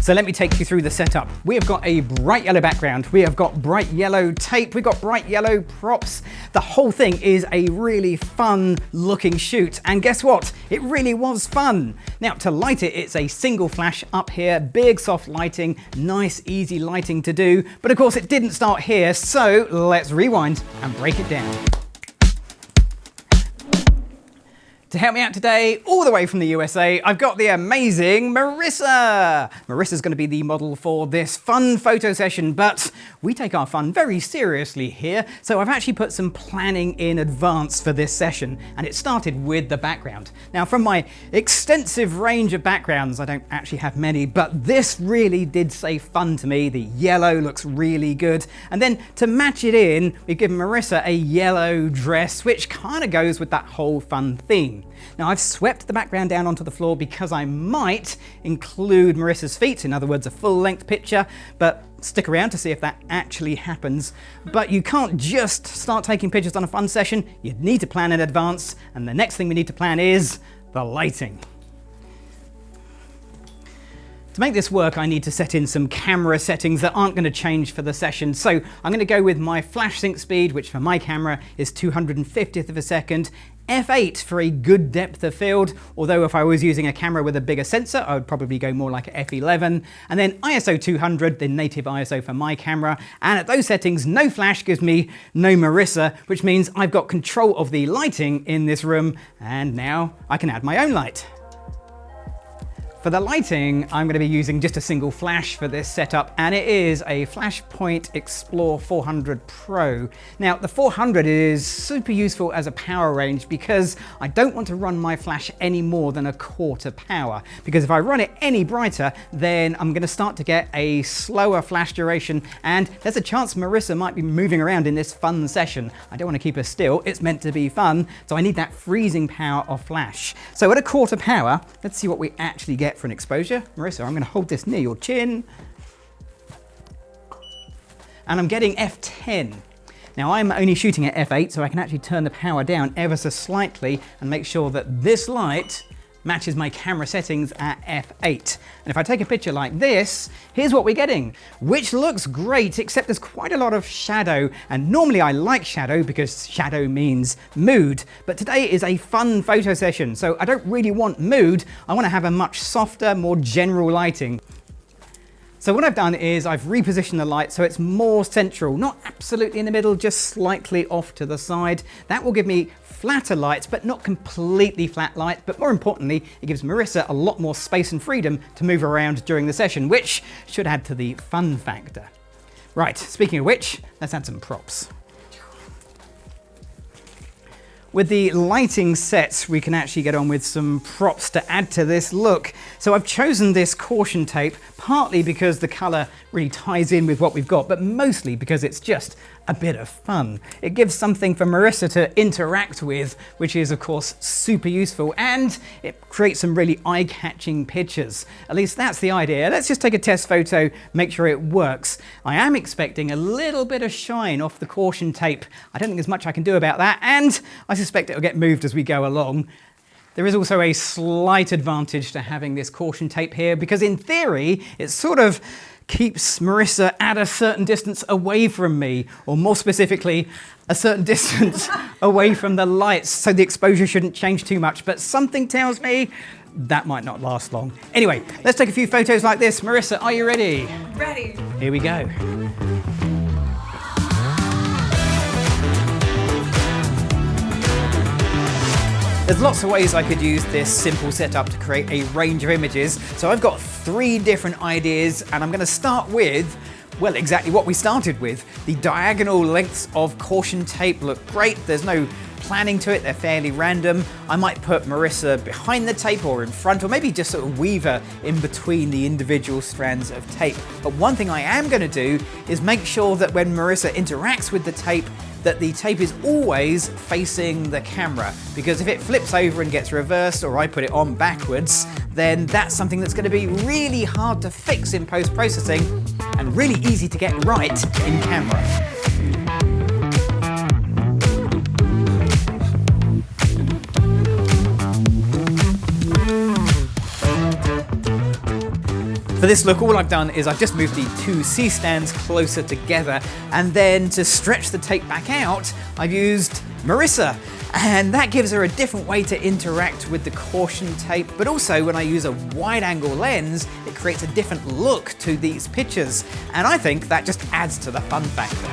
So let me take you through the setup. We have got a bright yellow background. We have got bright yellow tape. We've got bright yellow props. The whole thing is a really fun looking shoot. And guess what? It really was fun. Now to light it, it's a single flash up here, big soft lighting, nice easy lighting to do. But of course it didn't start here. So let's rewind and break it down. To help me out today, all the way from the USA, I've got the amazing Marisa. Marisa's going to be the model for this fun photo session, but we take our fun very seriously here, so I've actually put some planning in advance for this session, and it started with the background. Now, from my extensive range of backgrounds, I don't actually have many, but this really did say fun to me. The yellow looks really good, and then to match it in, we've given Marisa a yellow dress, which kind of goes with that whole fun theme. Now I've swept the background down onto the floor because I might include Marisa's feet, in other words a full-length picture, but stick around to see if that actually happens. But you can't just start taking pictures on a fun session, you need to plan in advance, and the next thing we need to plan is the lighting. To make this work, I need to set in some camera settings that aren't going to change for the session. So I'm going to go with my flash sync speed, which for my camera is 250th of a second, f8 for a good depth of field, although if I was using a camera with a bigger sensor, I would probably go more like f11, and then ISO 200, the native ISO for my camera, and at those settings, no flash gives me no Marisa, which means I've got control of the lighting in this room, and now I can add my own light. For the lighting, I'm going to be using just a single flash for this setup, and it is a Flashpoint XPLOR400 PRO. Now, the 400 is super useful as a power range because I don't want to run my flash any more than a quarter power, because if I run it any brighter, then I'm going to start to get a slower flash duration, and there's a chance Marisa might be moving around in this fun session. I don't want to keep her still, it's meant to be fun, so I need that freezing power of flash. So at a quarter power, let's see what we actually get for an exposure. Marisa, I'm going to hold this near your chin. And I'm getting f10. Now I'm only shooting at f8, so I can actually turn the power down ever so slightly and make sure that this light matches my camera settings at f8. And if I take a picture like this, here's what we're getting, which looks great, except there's quite a lot of shadow. And normally I like shadow because shadow means mood, but today is a fun photo session, so I don't really want mood. I want to have a much softer, more general lighting. So what I've done is I've repositioned the light so it's more central, not absolutely in the middle, just slightly off to the side. That will give me flatter lights, but not completely flat light. But more importantly, it gives Marisa a lot more space and freedom to move around during the session, which should add to the fun factor. Right, speaking of which, let's add some props. With the lighting sets, we can actually get on with some props to add to this look. So I've chosen this caution tape, partly because the color really ties in with what we've got, but mostly because it's just a bit of fun. It gives something for Marisa to interact with, which is of course super useful, and it creates some really eye-catching pictures. At least that's the idea. Let's just take a test photo, make sure it works. I am expecting a little bit of shine off the caution tape. I don't think there's much I can do about that, and I suspect it'll get moved as we go along. There is also a slight advantage to having this caution tape here, because in theory, it sort of keeps Marisa at a certain distance away from me, or more specifically, a certain distance away from the lights, so the exposure shouldn't change too much, but something tells me that might not last long. Anyway, let's take a few photos like this. Marisa, are you ready? Ready. Here we go. There's lots of ways I could use this simple setup to create a range of images. So I've got 3 different ideas, and I'm going to start with, well, exactly what we started with. The diagonal lengths of caution tape look great. There's no planning to it, they're fairly random. I might put Marisa behind the tape or in front, or maybe just sort of weave her in between the individual strands of tape. But one thing I am going to do is make sure that when Marisa interacts with the tape, that the tape is always facing the camera, because if it flips over and gets reversed, or I put it on backwards, then that's something that's going to be really hard to fix in post-processing and really easy to get right in camera. For this look, all I've done is I've just moved the two C-stands closer together, and then to stretch the tape back out, I've used Marisa. And that gives her a different way to interact with the caution tape, but also when I use a wide-angle lens, it creates a different look to these pictures. And I think that just adds to the fun factor.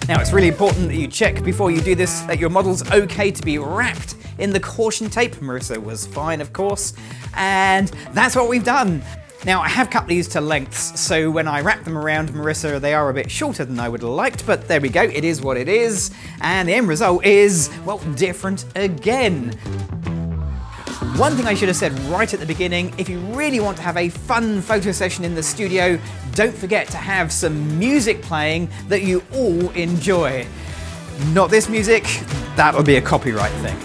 Now, it's really important that you check before you do this that your model's okay to be wrapped in the caution tape. Marisa was fine, of course, and that's what we've done. Now, I have cut these to lengths, so when I wrap them around Marisa, they are a bit shorter than I would have liked, but there we go, it is what it is, and the end result is, well, different again. One thing I should have said right at the beginning, if you really want to have a fun photo session in the studio, don't forget to have some music playing that you all enjoy. Not this music, that'll be a copyright thing.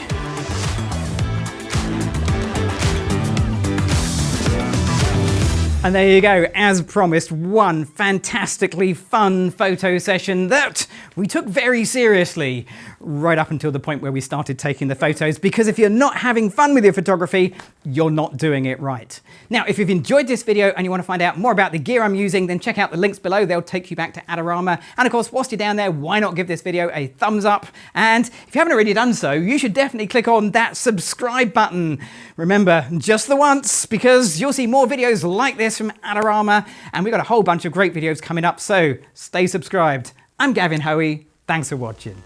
And there you go, as promised, one fantastically fun photo session that we took very seriously right up until the point where we started taking the photos, because if you're not having fun with your photography, you're not doing it right. Now, if you've enjoyed this video and you want to find out more about the gear I'm using, then check out the links below. They'll take you back to Adorama. And of course, whilst you're down there, why not give this video a thumbs up? And if you haven't already done so, you should definitely click on that subscribe button. Remember, just the once, because you'll see more videos like this from Adorama, and we've got a whole bunch of great videos coming up, so stay subscribed. I'm Gavin Hoey. Thanks for watching.